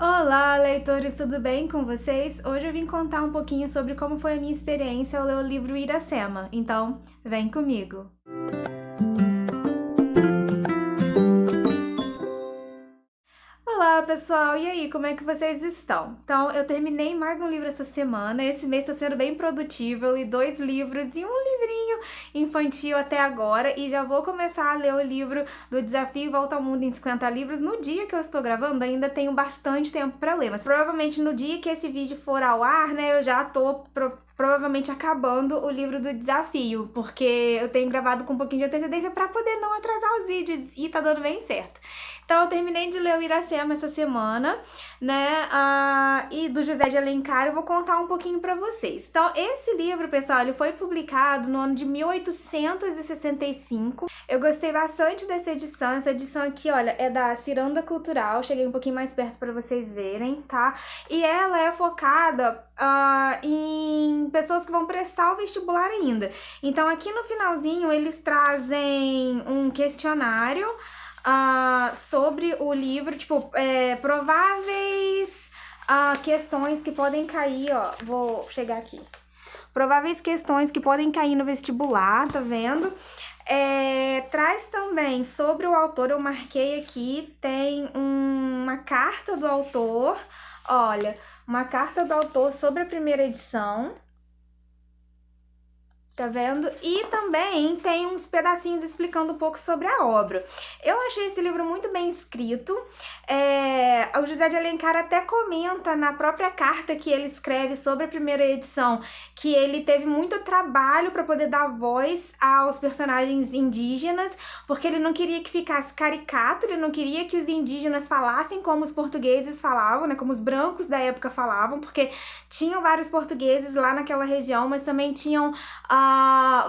Olá, leitores, tudo bem com vocês? Hoje eu vim contar um pouquinho sobre como foi a minha experiência ao ler o livro Iracema, então vem comigo! Olá, pessoal! E aí, como é que vocês estão? Então, eu terminei mais um livro essa semana. Esse mês está sendo bem produtivo. Eu li 2 livros e um livrinho infantil até agora. E já vou começar a ler o livro do Desafio Volta ao Mundo em 50 Livros. No dia que eu estou gravando, ainda tenho bastante tempo para ler. Mas provavelmente no dia que esse vídeo for ao ar, né, eu já tô provavelmente acabando o livro do desafio, porque eu tenho gravado com um pouquinho de antecedência para poder não atrasar os vídeos e tá dando bem certo. Então eu terminei de ler o Iracema essa semana, né, e do José de Alencar eu vou contar um pouquinho pra vocês. Então esse livro, pessoal, ele foi publicado no ano de 1865. Eu gostei bastante dessa edição. Essa edição aqui, olha, é da Ciranda Cultural. Cheguei um pouquinho mais perto pra vocês verem, tá? E ela é focada em pessoas que vão prestar o vestibular ainda. Então aqui no finalzinho eles trazem um questionário sobre o livro, tipo, prováveis questões que podem cair, ó, vou chegar aqui. Prováveis questões que podem cair no vestibular, tá vendo? Traz também sobre o autor, eu marquei aqui, tem uma carta do autor, olha, uma carta do autor sobre a primeira edição. Tá vendo? E também tem uns pedacinhos explicando um pouco sobre a obra. Eu achei esse livro muito bem escrito. O José de Alencar até comenta na própria carta que ele escreve sobre a primeira edição que ele teve muito trabalho para poder dar voz aos personagens indígenas, porque ele não queria que ficasse caricato, ele não queria que os indígenas falassem como os portugueses falavam, né, como os brancos da época falavam, porque tinham vários portugueses lá naquela região, mas também tinham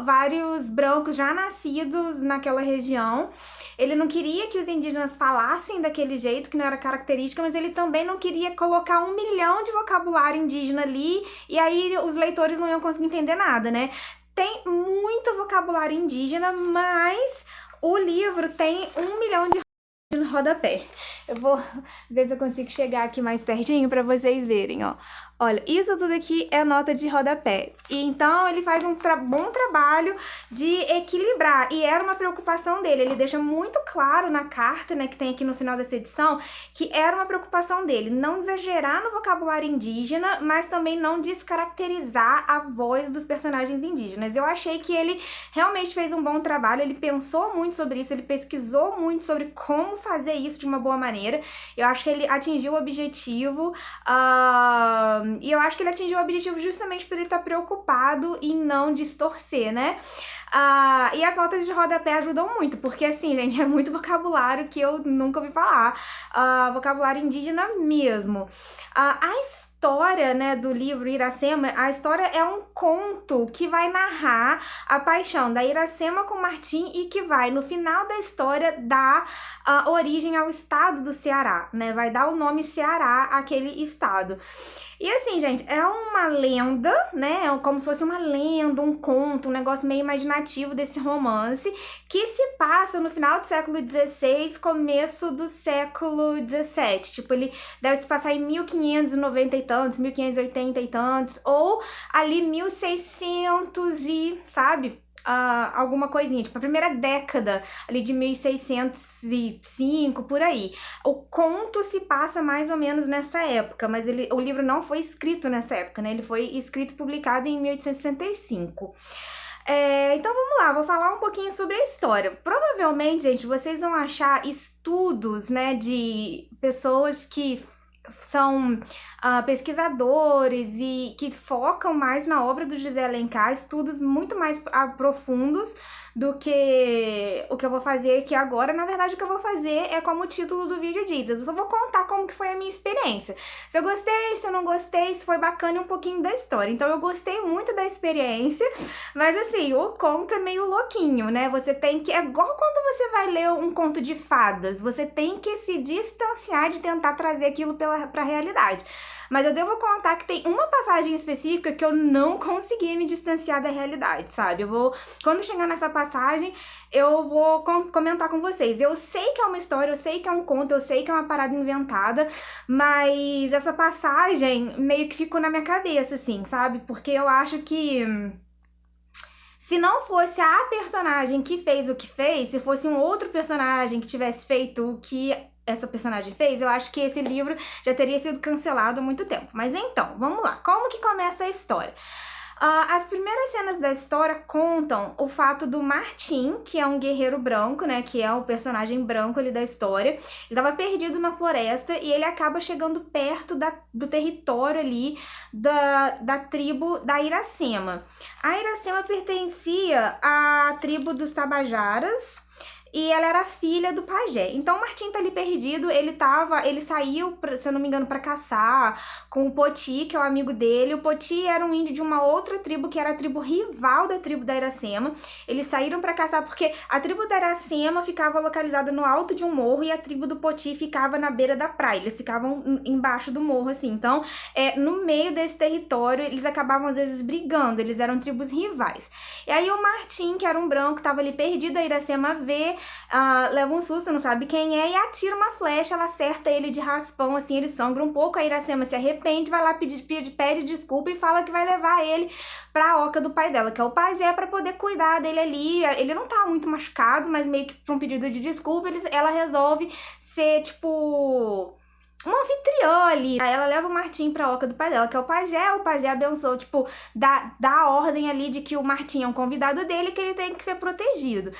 vários brancos já nascidos naquela região. Ele não queria que os indígenas falassem daquele jeito, que não era característica, mas ele também não queria colocar 1 milhão de vocabulário indígena ali, e aí os leitores não iam conseguir entender nada, né? Tem muito vocabulário indígena, mas o livro tem 1 milhão de rodapé. Eu vou ver se eu consigo chegar aqui mais pertinho para vocês verem, ó. Olha, isso tudo aqui é nota de rodapé. E então ele faz um bom trabalho de equilibrar. E era uma preocupação dele. Ele deixa muito claro na carta, né, que tem aqui no final dessa edição, que era uma preocupação dele não exagerar no vocabulário indígena, mas também não descaracterizar a voz dos personagens indígenas. Eu achei que ele realmente fez um bom trabalho. Ele pensou muito sobre isso, ele pesquisou muito sobre como fazer isso de uma boa maneira. Eu acho que ele atingiu o objetivo, e eu acho que ele atingiu o objetivo justamente por ele estar preocupado em não distorcer, né? E as notas de rodapé ajudam muito, porque assim, gente, é muito vocabulário que eu nunca ouvi falar, vocabulário indígena mesmo. A história, né, do livro Iracema, a história é um conto que vai narrar a paixão da Iracema com Martim e que vai, no final da história, dar origem ao estado do Ceará, né? Vai dar o nome Ceará àquele estado. E assim, gente, é uma lenda, né? É como se fosse uma lenda, um conto, um negócio meio imaginativo desse romance, que se passa no final do século XVI, começo do século XVII. Tipo, ele deve se passar em 1590 e tantos, 1580 e tantos, ou ali 1600 e, sabe? Alguma coisinha, tipo a primeira década ali de 1605, por aí. O conto se passa mais ou menos nessa época, mas o livro não foi escrito nessa época, né? Ele foi escrito e publicado em 1865. Então vamos lá, vou falar um pouquinho sobre a história. Provavelmente, gente, vocês vão achar estudos, né, de pessoas que são pesquisadores e que focam mais na obra do José Alencar, estudos muito mais profundos do que o que eu vou fazer aqui agora. Na verdade, o que eu vou fazer é como o título do vídeo diz, eu só vou contar como que foi a minha experiência. Se eu gostei, se eu não gostei, se foi bacana, um pouquinho da história. Então eu gostei muito da experiência, mas assim, o conto é meio louquinho, né? Você tem que, é igual quando você vai ler um conto de fadas, você tem que se distanciar de tentar trazer aquilo pela pra realidade. Mas eu devo contar que tem uma passagem específica que eu não consegui me distanciar da realidade, sabe? Quando chegar nessa passagem, eu vou comentar com vocês. Eu sei que é uma história, eu sei que é um conto, eu sei que é uma parada inventada, mas essa passagem meio que ficou na minha cabeça, assim, sabe? Porque eu acho que se não fosse a personagem que fez o que fez, se fosse um outro personagem que tivesse feito o que essa personagem fez, eu acho que esse livro já teria sido cancelado há muito tempo. Mas então, vamos lá. Como que começa a história? As primeiras cenas da história contam o fato do Martin, que é um guerreiro branco, né, que é o personagem branco ali da história. Ele estava perdido na floresta e ele acaba chegando perto do território ali da tribo da Iracema. A Iracema pertencia à tribo dos Tabajaras, e ela era filha do pajé. Então o Martin tá ali perdido, ele saiu, se eu não me engano, pra caçar com o Poti, que é o amigo dele. O Poti era um índio de uma outra tribo, que era a tribo rival da tribo da Iracema. Eles saíram pra caçar porque a tribo da Iracema ficava localizada no alto de um morro e a tribo do Poti ficava na beira da praia. Eles ficavam embaixo do morro, assim. Então, no meio desse território, eles acabavam às vezes brigando, eles eram tribos rivais. E aí o Martin, que era um branco, tava ali perdido, a Iracema vê, leva um susto, não sabe quem é, e atira uma flecha, ela acerta ele de raspão, assim, ele sangra um pouco, a Iracema se arrepende, vai lá, pede desculpa e fala que vai levar ele pra oca do pai dela, que é o pajé, pra poder cuidar dele ali. Ele não tá muito machucado, mas meio que pra um pedido de desculpa, ela resolve ser, tipo, uma anfitriã ali. Aí ela leva o Martim pra oca do pai dela, que é o pajé abençoa, tipo, dá a ordem ali de que o Martim é um convidado dele, que ele tem que ser protegido.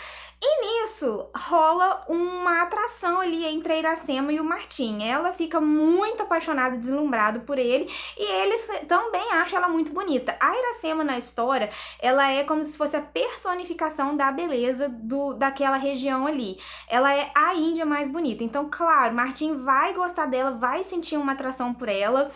E nisso rola uma atração ali entre a Iracema e o Martim. Ela fica muito apaixonada, deslumbrada por ele, e ele também acha ela muito bonita. A Iracema na história, ela é como se fosse a personificação da beleza daquela região ali. Ela é a índia mais bonita. Então, claro, Martim vai gostar dela, vai sentir uma atração por ela.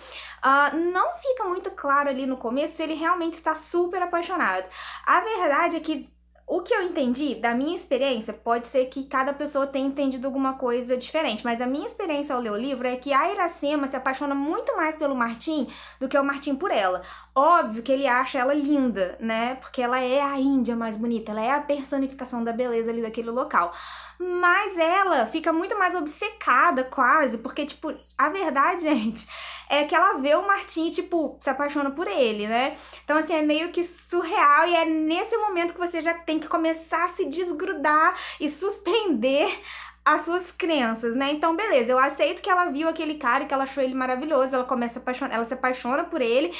Não fica muito claro ali no começo se ele realmente está super apaixonado. A verdade é que o que eu entendi da minha experiência, pode ser que cada pessoa tenha entendido alguma coisa diferente, mas a minha experiência ao ler o livro é que a Iracema se apaixona muito mais pelo Martim do que o Martim por ela. Óbvio que ele acha ela linda, né? Porque ela é a índia mais bonita, ela é a personificação da beleza ali daquele local. Mas ela fica muito mais obcecada, quase, porque, tipo, a verdade, gente, é que ela vê o Martim, tipo, se apaixona por ele, né? Então, assim, é meio que surreal, e é nesse momento que você já tem que começar a se desgrudar e suspender as suas crenças, né? Então, beleza, eu aceito que ela viu aquele cara e que ela achou ele maravilhoso, ela começa a apaixonar, ela se apaixona por ele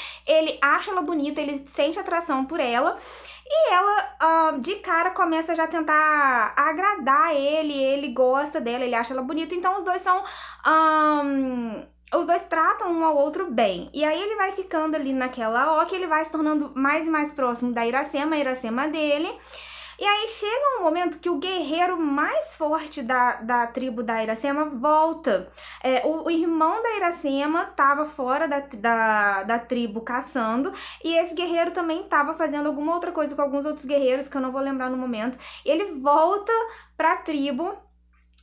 acha ela bonita, ele sente atração por ela, e ela, de cara, começa já a tentar agradar ele gosta dela, ele acha ela bonita, então os dois são, os dois tratam um ao outro bem. E aí ele vai ficando ali naquela oca, ele vai se tornando mais e mais próximo da Iracema, a Iracema dele. E aí chega um momento que o guerreiro mais forte da tribo da Iracema volta. O irmão da Iracema estava fora da tribo caçando, e esse guerreiro também estava fazendo alguma outra coisa com alguns outros guerreiros que eu não vou lembrar no momento. E ele volta pra tribo.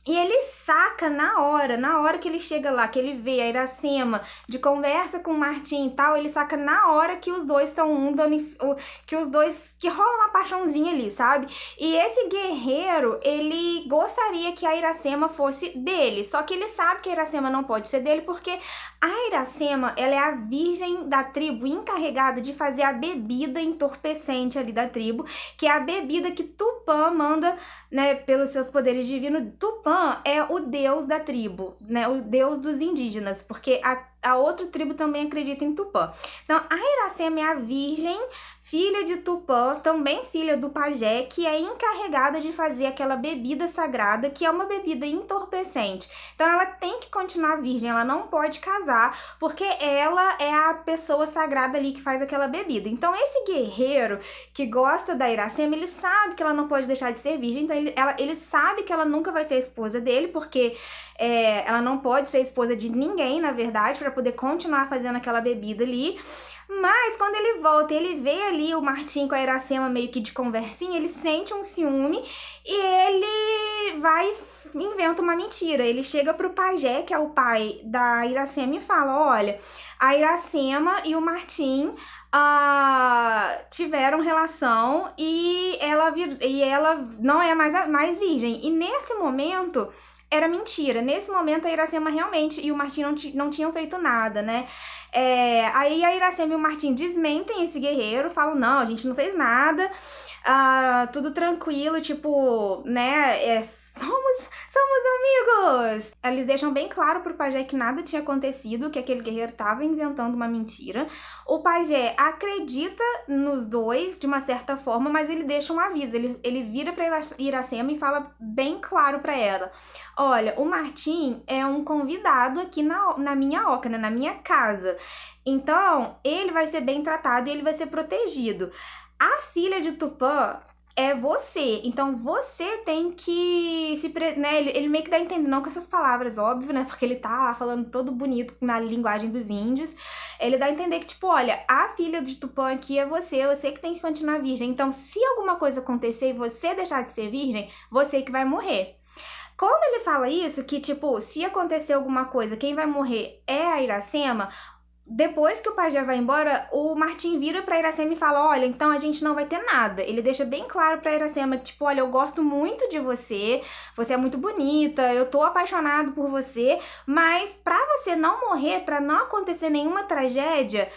E ele saca na hora que ele chega lá, que ele vê a Iracema de conversa com o Martim e tal, ele saca na hora que os dois estão que rola uma paixãozinha ali, sabe? E esse guerreiro, ele gostaria que a Iracema fosse dele, só que ele sabe que a Iracema não pode ser dele, porque a Iracema, ela é a virgem da tribo encarregada de fazer a bebida entorpecente ali da tribo, que é a bebida que Tupã manda, né, pelos seus poderes divinos. Tupã é o deus da tribo, né, o deus dos indígenas, porque a outra tribo também acredita em Tupã. Então, a Iracema é a virgem, filha de Tupã, também filha do pajé, que é encarregada de fazer aquela bebida sagrada, que é uma bebida entorpecente. Então, ela tem que continuar virgem, ela não pode casar, porque ela é a pessoa sagrada ali que faz aquela bebida. Então, esse guerreiro que gosta da Iracema, ele sabe que ela não pode deixar de ser virgem, então ele sabe que ela nunca vai ser a esposa dele, porque ela não pode ser esposa de ninguém, na verdade, para poder continuar fazendo aquela bebida ali. Mas quando ele volta, ele vê ali o Martim com a Iracema meio que de conversinha, ele sente um ciúme e ele ele vai e inventa uma mentira. Ele chega pro pajé, que é o pai da Iracema, e fala: olha, a Iracema e o Martim tiveram relação e ela não é mais virgem. E nesse momento era mentira. Nesse momento a Iracema realmente e o Martim não tinham feito nada, né? Aí a Iracema e o Martim desmentem esse guerreiro, falam: não, a gente não fez nada. Tudo tranquilo, tipo, né, somos amigos. Eles deixam bem claro pro pajé que nada tinha acontecido, que aquele guerreiro tava inventando uma mentira. O pajé acredita nos dois, de uma certa forma, mas ele deixa um aviso. Ele vira pra Iracema e fala bem claro pra ela: olha, o Martim é um convidado aqui na minha oca, né, na minha casa. Então, ele vai ser bem tratado e ele vai ser protegido. A filha de Tupã é você, então você tem que né, ele meio que dá a entender, não com essas palavras, óbvio, né, porque ele tá lá falando todo bonito na linguagem dos índios, ele dá a entender que, tipo, olha, a filha de Tupã aqui é você que tem que continuar virgem, então se alguma coisa acontecer e você deixar de ser virgem, você que vai morrer. Quando ele fala isso, que, tipo, se acontecer alguma coisa, quem vai morrer é a Iracema, depois que o pajé vai embora, o Martim vira pra Iracema e fala: olha, então a gente não vai ter nada. Ele deixa bem claro pra Iracema que, tipo, olha, eu gosto muito de você, você é muito bonita, eu tô apaixonado por você, mas pra você não morrer, pra não acontecer nenhuma tragédia,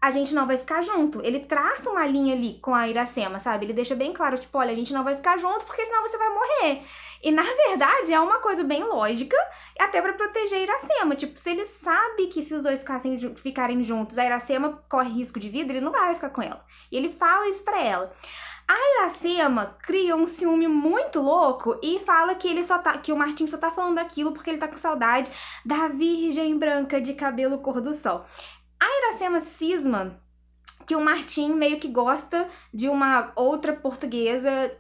a gente não vai ficar junto. Ele traça uma linha ali com a Iracema, sabe? Ele deixa bem claro, tipo, olha, a gente não vai ficar junto porque senão você vai morrer. E, na verdade, é uma coisa bem lógica, até pra proteger a Iracema. Tipo, se ele sabe que se os dois ficarem juntos, a Iracema corre risco de vida, ele não vai ficar com ela. E ele fala isso pra ela. A Iracema cria um ciúme muito louco e fala que que o Martim só tá falando aquilo porque ele tá com saudade da virgem branca de cabelo cor do sol. A Iracema cisma que o Martim meio que gosta de uma outra portuguesa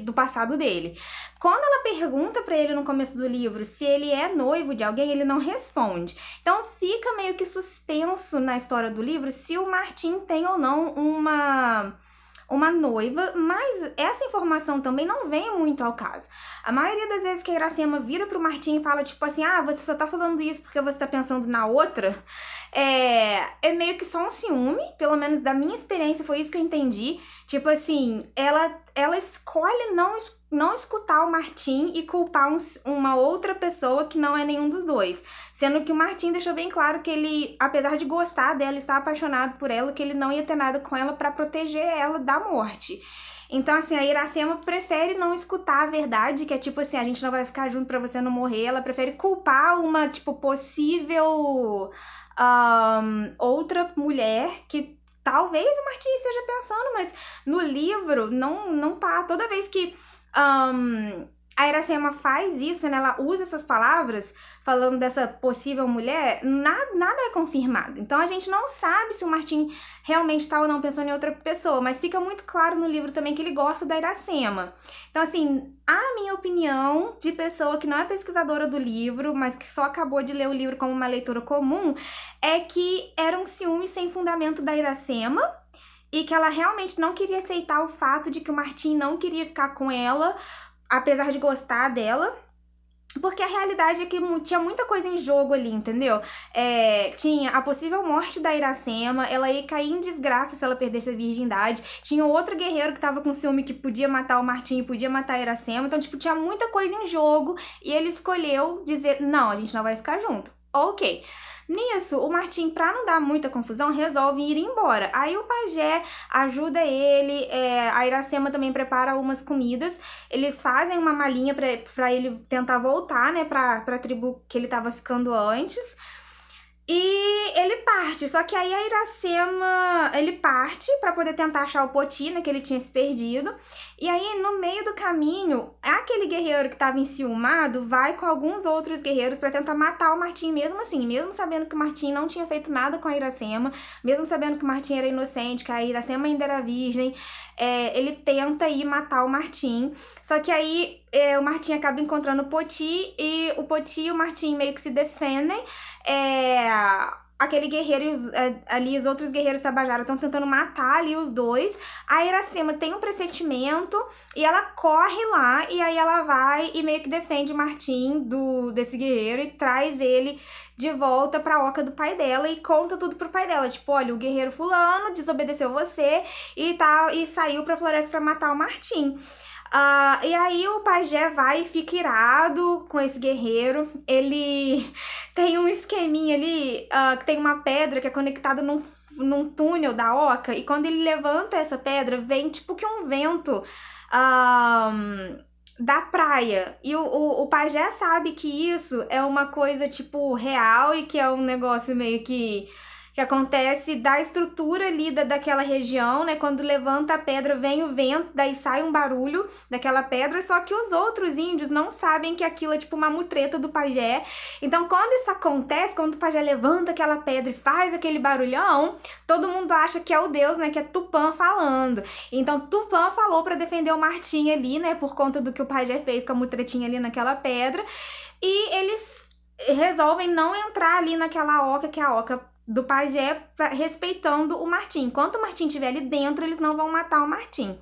do passado dele. Quando ela pergunta pra ele no começo do livro se ele é noivo de alguém, ele não responde. Então fica meio que suspenso na história do livro se o Martim tem ou não uma noiva, mas essa informação também não vem muito ao caso. A maioria das vezes que a Iracema vira pro Martim e fala, tipo assim, você só tá falando isso porque você tá pensando na outra, é meio que só um ciúme, pelo menos da minha experiência foi isso que eu entendi. Tipo assim, ela escolhe não escutar o Martim e culpar uma outra pessoa que não é nenhum dos dois. Sendo que o Martim deixou bem claro que ele, apesar de gostar dela, está apaixonado por ela, que ele não ia ter nada com ela pra proteger ela da morte. Então, assim, a Iracema prefere não escutar a verdade, que é tipo assim, a gente não vai ficar junto pra você não morrer. Ela prefere culpar uma, tipo, possível outra mulher que talvez o Martim esteja pensando, mas no livro não passa. Toda vez que a Iracema faz isso, né, ela usa essas palavras falando dessa possível mulher, nada é confirmado. Então a gente não sabe se o Martim realmente tá ou não pensando em outra pessoa, mas fica muito claro no livro também que ele gosta da Iracema. Então, assim, a minha opinião de pessoa que não é pesquisadora do livro, mas que só acabou de ler o livro como uma leitora comum, é que era um ciúme sem fundamento da Iracema e que ela realmente não queria aceitar o fato de que o Martim não queria ficar com ela, apesar de gostar dela, porque a realidade é que tinha muita coisa em jogo ali, entendeu? Tinha a possível morte da Iracema, ela ia cair em desgraça se ela perdesse a virgindade, tinha outro guerreiro que tava com ciúme que podia matar o Martim e podia matar a Iracema, então, tipo, tinha muita coisa em jogo e ele escolheu dizer, não, a gente não vai ficar junto. Ok. Nisso, o Martim, pra não dar muita confusão, resolve ir embora. Aí o pajé ajuda ele, a Iracema também prepara umas comidas, eles fazem uma malinha pra ele tentar voltar, né, pra tribo que ele tava ficando antes. E ele parte, só que aí a Iracema, ele parte pra poder tentar achar o Poti, né, que ele tinha se perdido. E aí, no meio do caminho, aquele guerreiro que tava enciumado vai com alguns outros guerreiros pra tentar matar o Martim mesmo assim, mesmo sabendo que o Martim não tinha feito nada com a Iracema, mesmo sabendo que o Martim era inocente, que a Iracema ainda era virgem, ele tenta ir matar o Martim. Só que aí o Martim acaba encontrando o Poti e o Poti e o Martim meio que se defendem. aquele guerreiro e ali os outros guerreiros Tabajara estão tentando matar ali os dois. A Iracema tem um pressentimento e ela corre lá e aí ela vai e meio que defende o Martim desse guerreiro e traz ele de volta pra oca do pai dela e conta tudo pro pai dela. Tipo, olha, o guerreiro fulano desobedeceu você e tal, e saiu pra floresta pra matar o Martim. E aí o pajé vai e fica irado com esse guerreiro. Ele tem um esqueminha ali, que tem uma pedra que é conectada num túnel da oca. E quando ele levanta essa pedra, vem tipo que um vento da praia. E o pajé sabe que isso é uma coisa, tipo, real e que é um negócio meio que acontece da estrutura ali daquela região, né? Quando levanta a pedra, vem o vento, daí sai um barulho daquela pedra, só que os outros índios não sabem que aquilo é tipo uma mutreta do pajé. Então, quando isso acontece, quando o pajé levanta aquela pedra e faz aquele barulhão, todo mundo acha que é o deus, né? Que é Tupã falando. Então, Tupã falou pra defender o Martim ali, né? Por conta do que o pajé fez com a mutretinha ali naquela pedra. E eles resolvem não entrar ali naquela oca, que é a oca do pajé, respeitando o Martim. Enquanto o Martim estiver ali dentro, eles não vão matar o Martim.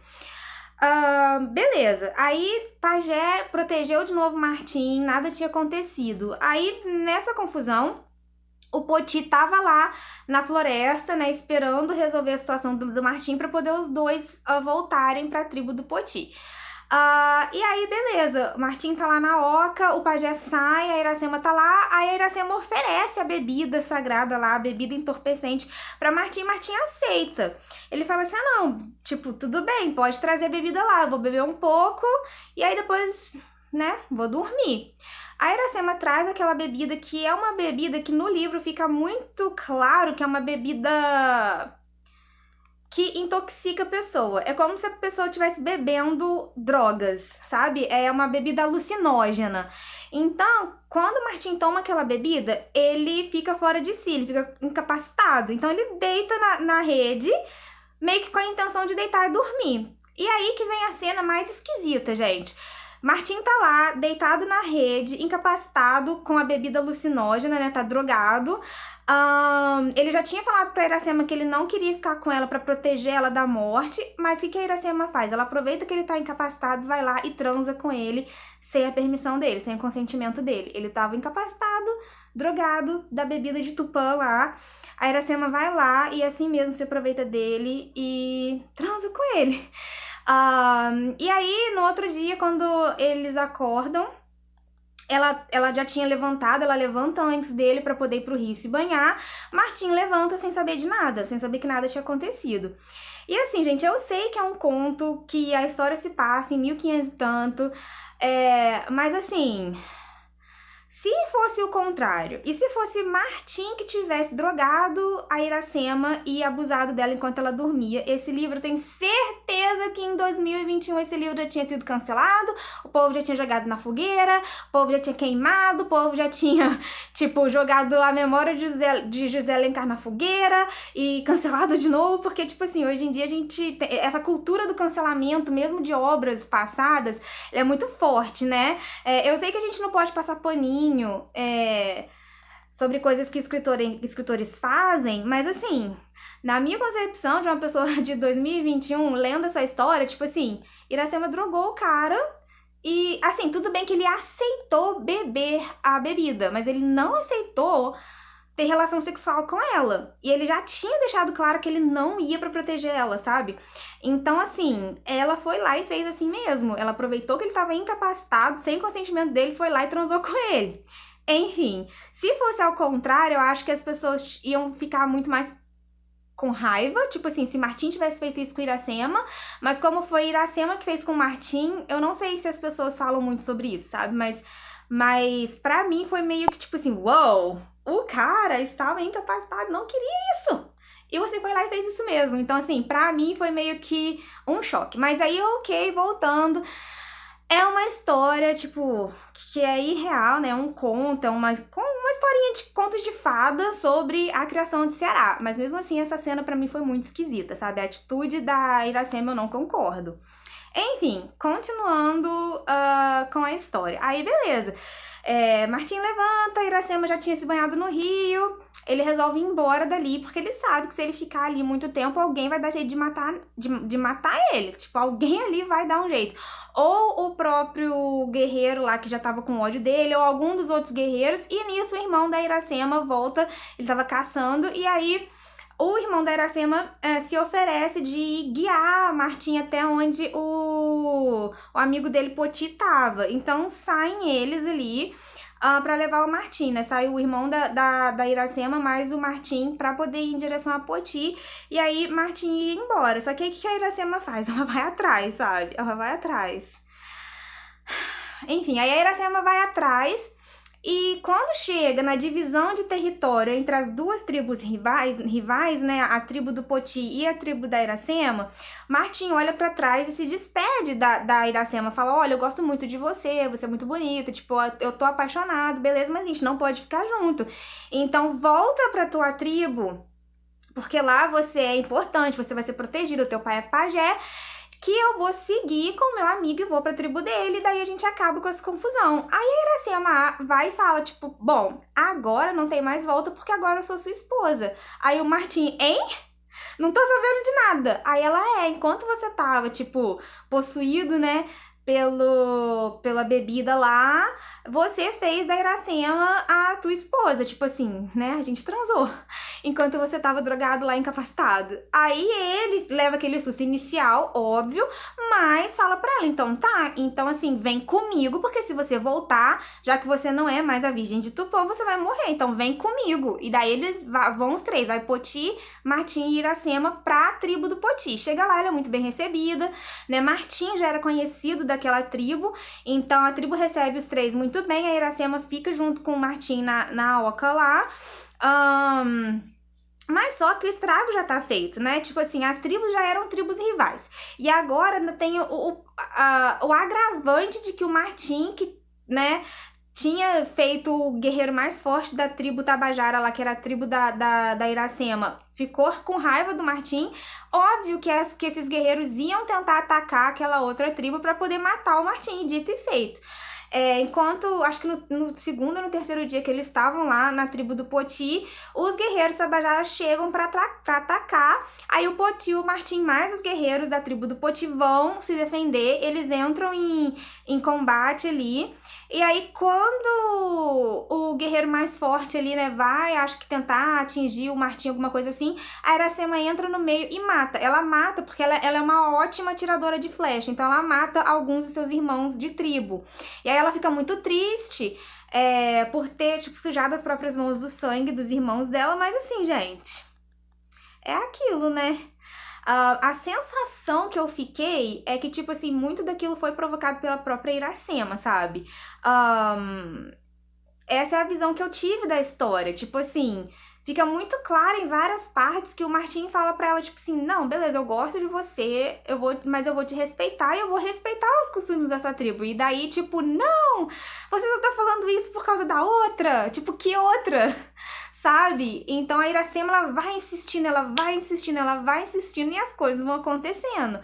Beleza. Aí, pajé protegeu de novo o Martim, nada tinha acontecido. Aí, nessa confusão, o Poti tava lá na floresta, né, esperando resolver a situação do Martim para poder os dois voltarem para a tribo do Poti. E aí, beleza, o Martim tá lá na oca, o pajé sai, a Iracema tá lá, aí a Iracema oferece a bebida sagrada lá, a bebida entorpecente pra Martim, Martim aceita. Ele fala assim, não, tipo, tudo bem, pode trazer a bebida lá, eu vou beber um pouco, e aí depois, né, vou dormir. A Iracema traz aquela bebida que é uma bebida que no livro fica muito claro que é uma bebida que intoxica a pessoa. É como se a pessoa estivesse bebendo drogas, sabe? É uma bebida alucinógena. Então, quando o Martim toma aquela bebida, ele fica fora de si, ele fica incapacitado. Então, ele deita na rede, meio que com a intenção de deitar e dormir. E aí que vem a cena mais esquisita, gente. Martim tá lá, deitado na rede, incapacitado com a bebida alucinógena, né? Tá drogado. Ele já tinha falado pra Iracema que ele não queria ficar com ela pra proteger ela da morte, mas o que a Iracema faz? Ela aproveita que ele tá incapacitado, vai lá e transa com ele sem a permissão dele, sem o consentimento dele. Ele tava incapacitado, drogado, da bebida de Tupã lá. A Iracema vai lá e assim mesmo se aproveita dele e transa com ele. E aí, no outro dia, quando eles acordam, ela já tinha levantado, ela levanta antes dele pra poder ir pro rio se banhar. Martim levanta sem saber de nada, sem saber que nada tinha acontecido. E assim, gente, eu sei que é um conto, que a história se passa em 1500 e tanto, mas assim, se fosse o contrário, e se fosse Martim que tivesse drogado a Iracema e abusado dela enquanto ela dormia, esse livro, tem certeza que em 2021 esse livro já tinha sido cancelado, o povo já tinha jogado na fogueira, o povo já tinha queimado, o povo já tinha, tipo, jogado a memória de José Alencar na fogueira e cancelado de novo, porque, tipo assim, hoje em dia a gente tem essa cultura do cancelamento, mesmo de obras passadas, é muito forte, né? Eu sei que a gente não pode passar paninho sobre coisas que escritores fazem, mas assim, na minha concepção de uma pessoa de 2021 lendo essa história, tipo assim, Iracema drogou o cara e, assim, tudo bem que ele aceitou beber a bebida, mas ele não aceitou ter relação sexual com ela. E ele já tinha deixado claro que ele não ia pra proteger ela, sabe? Então, assim, ela foi lá e fez assim mesmo. Ela aproveitou que ele tava incapacitado, sem consentimento dele, foi lá e transou com ele. Enfim, se fosse ao contrário, eu acho que as pessoas iam ficar muito mais com raiva, tipo assim, se Martim tivesse feito isso com Iracema, mas como foi Iracema que fez com Martim, eu não sei se as pessoas falam muito sobre isso, sabe? Mas pra mim foi meio que tipo assim, uou, o cara estava incapacitado, não queria isso. E você foi lá e fez isso mesmo. Então, assim, pra mim foi meio que um choque. Mas aí, ok, voltando. É uma história, tipo, que é irreal, né? Um conto, uma historinha de contos de fada sobre a criação de Ceará. Mas mesmo assim, essa cena pra mim foi muito esquisita, sabe? A atitude da Iracema eu não concordo. Enfim, continuando com a história. Aí, beleza. Martim levanta, Iracema já tinha se banhado no rio, ele resolve ir embora dali, porque ele sabe que se ele ficar ali muito tempo, alguém vai dar jeito de matar ele, tipo, alguém ali vai dar um jeito. Ou o próprio guerreiro lá que já tava com ódio dele, ou algum dos outros guerreiros, e nisso o irmão da Iracema volta, ele tava caçando, e aí o irmão da Iracema se oferece de guiar Martim até onde o amigo dele, Poti, tava. Então saem eles ali pra levar o Martim, né? Sai o irmão da Iracema mais o Martim pra poder ir em direção a Poti. E aí Martim ia embora. Só que aí o que a Iracema faz? Ela vai atrás, sabe? Ela vai atrás. Enfim, aí a Iracema vai atrás. E quando chega na divisão de território entre as duas tribos rivais, né, a tribo do Poti e a tribo da Iracema, Martim olha pra trás e se despede da Iracema, fala, olha, eu gosto muito de você, você é muito bonita, tipo, eu tô apaixonado, beleza, mas a gente não pode ficar junto. Então volta pra tua tribo, porque lá você é importante, você vai ser protegido, o teu pai é pajé, que eu vou seguir com o meu amigo e vou pra tribo dele, e daí a gente acaba com essa confusão. Aí a Iracema vai e fala, tipo, bom, agora não tem mais volta porque agora eu sou sua esposa. Aí o Martim, hein? Não tô sabendo de nada. Aí ela, enquanto você tava, tipo, possuído, né, pela bebida lá, você fez da Iracema a tua esposa, tipo assim, né, a gente transou, enquanto você tava drogado lá, incapacitado. Aí ele leva aquele susto inicial, óbvio, mas fala pra ela, então tá, então assim, vem comigo, porque se você voltar, já que você não é mais a Virgem de Tupã, você vai morrer, então vem comigo. E daí eles vão os três, vai Poti, Martim e Iracema pra tribo do Poti. Chega lá, ela é muito bem recebida, né, Martim já era conhecido daquela tribo, então a tribo recebe os três muito bem, a Iracema fica junto com o Martim na oca lá, mas só que o estrago já tá feito, né? Tipo assim, as tribos já eram tribos rivais. E agora tem o agravante de que o Martim, que, né, tinha feito o guerreiro mais forte da tribo Tabajara lá, que era a tribo da Iracema, ficou com raiva do Martim. Óbvio que esses guerreiros iam tentar atacar aquela outra tribo para poder matar o Martim, dito e feito. Enquanto, acho que no segundo ou no terceiro dia que eles estavam lá na tribo do Poti, os guerreiros Tabajara chegam pra atacar, aí o Poti, o Martim, mais os guerreiros da tribo do Poti vão se defender, eles entram em combate ali, e aí quando o guerreiro mais forte ali, né, vai, acho que tentar atingir o Martim, alguma coisa assim, a Iracema entra no meio e mata. Ela mata porque ela é uma ótima atiradora de flecha, então ela mata alguns dos seus irmãos de tribo. E aí ela fica muito triste por ter, tipo, sujado as próprias mãos do sangue dos irmãos dela, mas assim, gente, é aquilo, né? A sensação que eu fiquei é que, tipo assim, muito daquilo foi provocado pela própria Iracema, sabe? Essa é a visão que eu tive da história, tipo assim, fica muito claro em várias partes que o Martim fala pra ela, tipo assim, não, beleza, eu gosto de você, mas eu vou te respeitar e eu vou respeitar os costumes da sua tribo. E daí, tipo, não, você só tá falando isso por causa da outra, tipo, que outra? Sabe? Então a Iracema, ela vai insistindo, e as coisas vão acontecendo.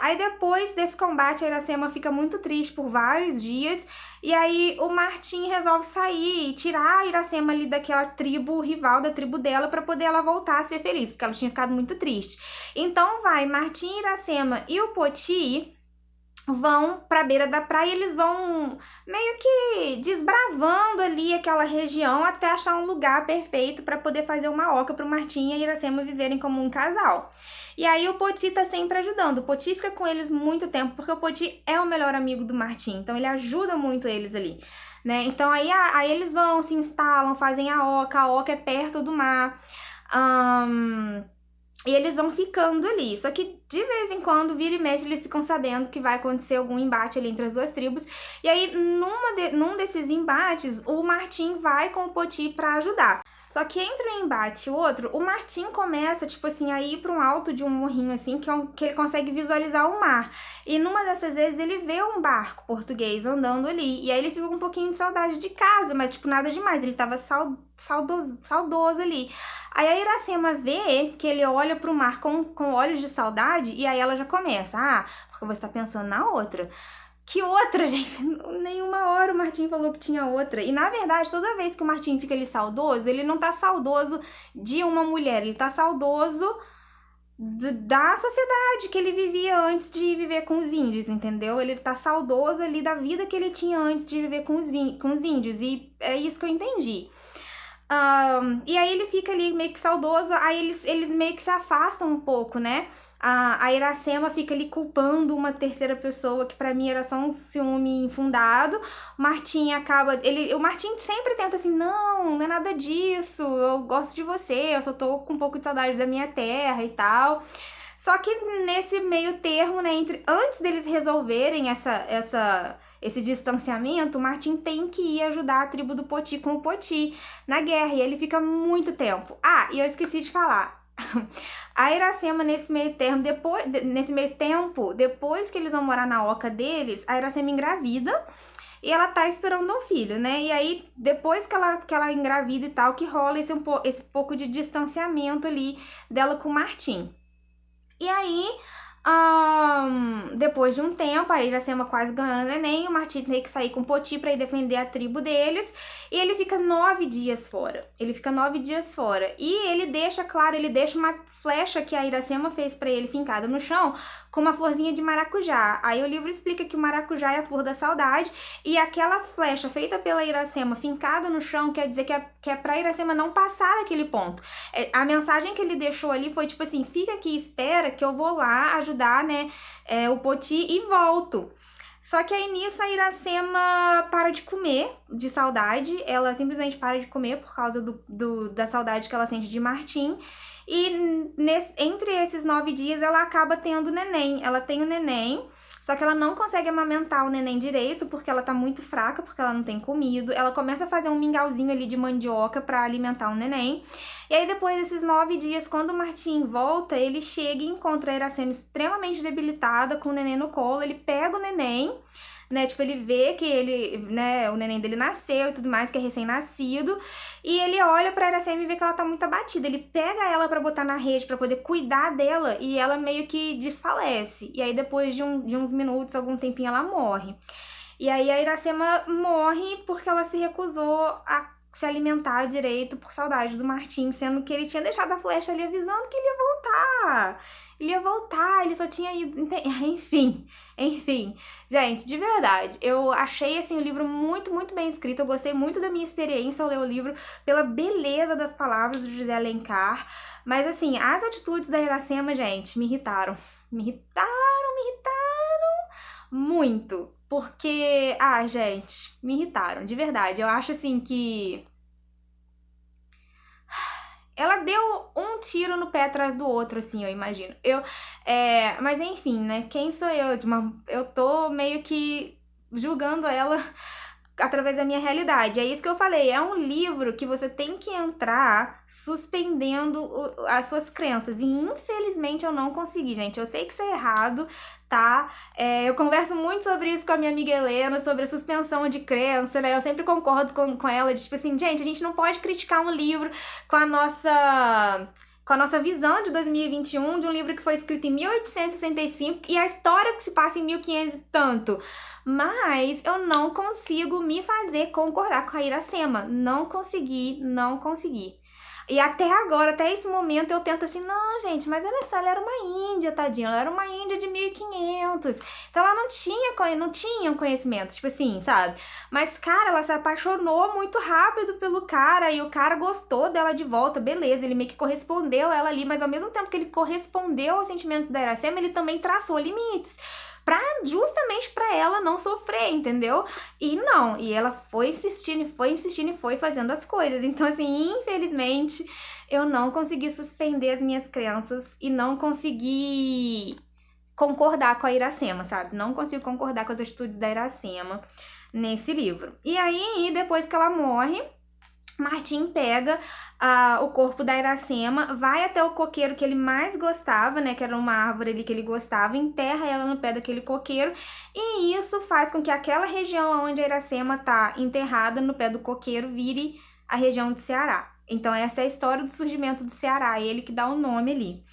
Aí depois desse combate, a Iracema fica muito triste por vários dias, e aí o Martim resolve sair e tirar a Iracema ali daquela tribo rival, da tribo dela, pra poder ela voltar a ser feliz, porque ela tinha ficado muito triste. Então vai Martim, Iracema e o Poti vão pra beira da praia, e eles vão meio que desbravando ali aquela região até achar um lugar perfeito para poder fazer uma oca pro Martim e a Iracema viverem como um casal. E aí o Poti tá sempre ajudando, o Poti fica com eles muito tempo, porque o Poti é o melhor amigo do Martim, então ele ajuda muito eles ali, né? Então aí eles vão, se instalam, fazem a oca é perto do mar, e eles vão ficando ali, só que de vez em quando, vira e mexe, eles ficam sabendo que vai acontecer algum embate ali entre as duas tribos. E aí, num desses embates, o Martim vai com o Poti pra ajudar. Só que entre um embate e o outro, o Martim começa, tipo assim, a ir pra um alto de um morrinho, assim, que ele consegue visualizar o mar. E numa dessas vezes, ele vê um barco português andando ali. E aí ele fica com um pouquinho de saudade de casa, mas, tipo, nada demais. Ele tava saudoso ali. Aí a Iracema vê que ele olha pro mar com olhos de saudade, e aí ela já começa, porque você tá pensando na outra. Que outra, gente? Nenhuma hora o Martim falou que tinha outra. E na verdade, toda vez que o Martim fica ali saudoso, ele não tá saudoso de uma mulher, ele tá saudoso da sociedade que ele vivia antes de viver com os índios, entendeu? Ele tá saudoso ali da vida que ele tinha antes de viver com os índios. E é isso que eu entendi. E aí ele fica ali meio que saudoso, aí eles meio que se afastam um pouco, né? A Iracema fica ali culpando uma terceira pessoa, que pra mim era só um ciúme infundado. O Martim o Martim sempre tenta assim, não é nada disso, eu gosto de você, eu só tô com um pouco de saudade da minha terra e tal. Só que nesse meio termo, né, antes deles resolverem esse distanciamento, o Martim tem que ir ajudar a tribo do Poti com o Poti na guerra, e ele fica muito tempo. E eu esqueci de falar. A Iracema, nesse meio tempo, depois que eles vão morar na oca deles, a Iracema engravida e ela tá esperando um filho, né? E aí, depois que ela engravida e tal, que rola esse pouco de distanciamento ali dela com o Martim. E aí, depois de um tempo, a Iracema quase ganhando o neném, o Martim tem que sair com o Poti pra ir defender a tribo deles, e ele fica 9 dias fora. E ele deixa uma flecha que a Iracema fez pra ele fincada no chão, com uma florzinha de maracujá. Aí o livro explica que o maracujá é a flor da saudade, e aquela flecha feita pela Iracema fincada no chão quer dizer que é pra Iracema não passar daquele ponto. A mensagem que ele deixou ali foi tipo assim, fica aqui e espera que eu vou lá ajudar, né, o Poti e volto. Só que aí nisso a Iracema para de comer, de saudade, ela simplesmente para de comer por causa da saudade que ela sente de Martim. E entre esses 9 dias ela acaba tendo neném. Ela tem o neném, só que ela não consegue amamentar o neném direito porque ela tá muito fraca, porque ela não tem comido. Ela começa a fazer um mingauzinho ali de mandioca pra alimentar o neném. E aí depois desses 9 dias, quando o Martim volta, ele chega e encontra a Iracema extremamente debilitada, com o neném no colo. Ele pega o neném, né, tipo, ele vê que o neném dele nasceu e tudo mais, que é recém-nascido, e ele olha pra Iracema e vê que ela tá muito abatida. Ele pega ela pra botar na rede, pra poder cuidar dela, e ela meio que desfalece. E aí depois de uns minutos, algum tempinho, ela morre. E aí a Iracema morre porque ela se recusou a se alimentar direito por saudade do Martim, sendo que ele tinha deixado a flecha ali avisando que ele ia voltar. Ele só tinha ido... Enfim. Gente, de verdade, eu achei, assim, o livro muito, muito bem escrito. Eu gostei muito da minha experiência ao ler o livro, pela beleza das palavras do José Alencar. Mas, assim, as atitudes da Iracema, gente, me irritaram. Me irritaram muito. Porque, gente, me irritaram, de verdade. Eu acho, assim, que... ela deu um tiro no pé atrás do outro, assim, eu imagino. Mas enfim, né? Quem sou eu? Eu tô meio que julgando ela através da minha realidade. É isso que eu falei. É um livro que você tem que entrar suspendendo as suas crenças. E infelizmente eu não consegui, gente. Eu sei que isso é errado, tá? Eu converso muito sobre isso com a minha amiga Helena, sobre a suspensão de crença, né? Eu sempre concordo com ela, de tipo assim, gente, a gente não pode criticar um livro com a nossa visão de 2021, de um livro que foi escrito em 1865 e a história que se passa em 1500 e tanto. Mas eu não consigo me fazer concordar com a Iracema. Não consegui. E até agora, até esse momento, eu tento assim, não, gente, mas olha só, ela era uma índia, tadinha, ela era uma índia de 1500, então ela não tinha um conhecimento, tipo assim, sabe? Mas, cara, ela se apaixonou muito rápido pelo cara, e o cara gostou dela de volta, beleza, ele meio que correspondeu a ela ali, mas ao mesmo tempo que ele correspondeu aos sentimentos da Iracema, ele também traçou limites, justamente pra ela não sofrer, entendeu? E ela foi insistindo e foi fazendo as coisas. Então, assim, infelizmente, eu não consegui suspender as minhas crenças e não consegui concordar com a Iracema, sabe? Não consigo concordar com as atitudes da Iracema nesse livro. E aí, depois que ela morre, Martim pega o corpo da Iracema, vai até o coqueiro que ele mais gostava, né, que era uma árvore ali que ele gostava, enterra ela no pé daquele coqueiro, e isso faz com que aquela região onde a Iracema tá enterrada no pé do coqueiro vire a região do Ceará. Então essa é a história do surgimento do Ceará, ele que dá o nome ali.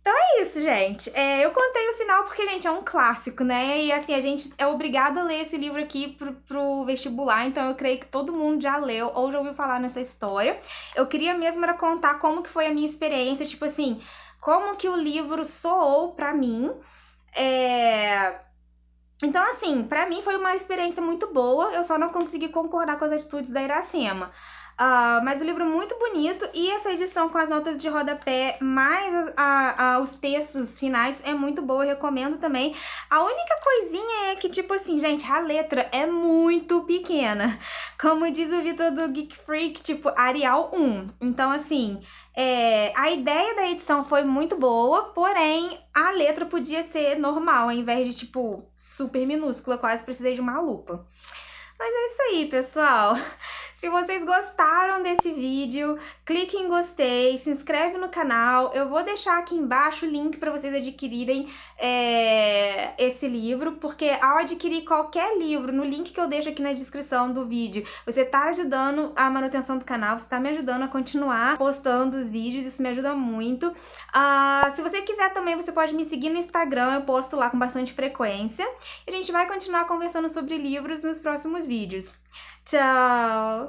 É isso, gente. Eu contei o final porque, gente, é um clássico, né? E assim, a gente é obrigado a ler esse livro aqui pro vestibular, então eu creio que todo mundo já leu ou já ouviu falar nessa história. Eu queria mesmo era contar como que foi a minha experiência, tipo assim, como que o livro soou pra mim. Então, assim, pra mim foi uma experiência muito boa, eu só não consegui concordar com as atitudes da Iracema. Mas o livro é muito bonito e essa edição com as notas de rodapé, mais os textos finais, é muito boa, eu recomendo também. A única coisinha é que, tipo assim, gente, a letra é muito pequena. Como diz o Vitor do Geek Freak, tipo, Arial 1. Então, assim, a ideia da edição foi muito boa, porém, a letra podia ser normal, ao invés de, tipo, super minúscula, quase precisei de uma lupa. Mas é isso aí, pessoal. Se vocês gostaram desse vídeo, clique em gostei, se inscreve no canal. Eu vou deixar aqui embaixo o link para vocês adquirirem esse livro, porque ao adquirir qualquer livro, no link que eu deixo aqui na descrição do vídeo, você tá ajudando a manutenção do canal, você tá me ajudando a continuar postando os vídeos, isso me ajuda muito. Se você quiser também, você pode me seguir no Instagram, eu posto lá com bastante frequência. E a gente vai continuar conversando sobre livros nos próximos vídeos. Tchau!